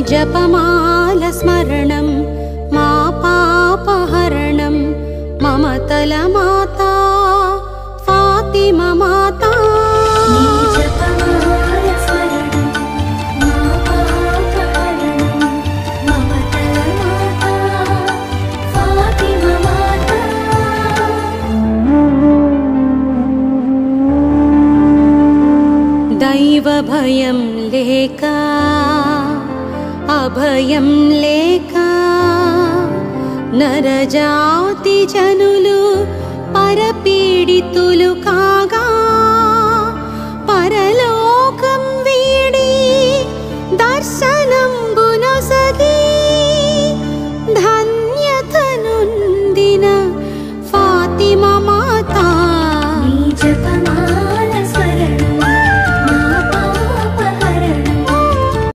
జపమాల స్మరణం మా పాపహరణం మమతల మాతా ఫాతిమా మాతా దైవ భయం లేక అభయం లేక నరజాతి జనులు పరపీడితులు కాగా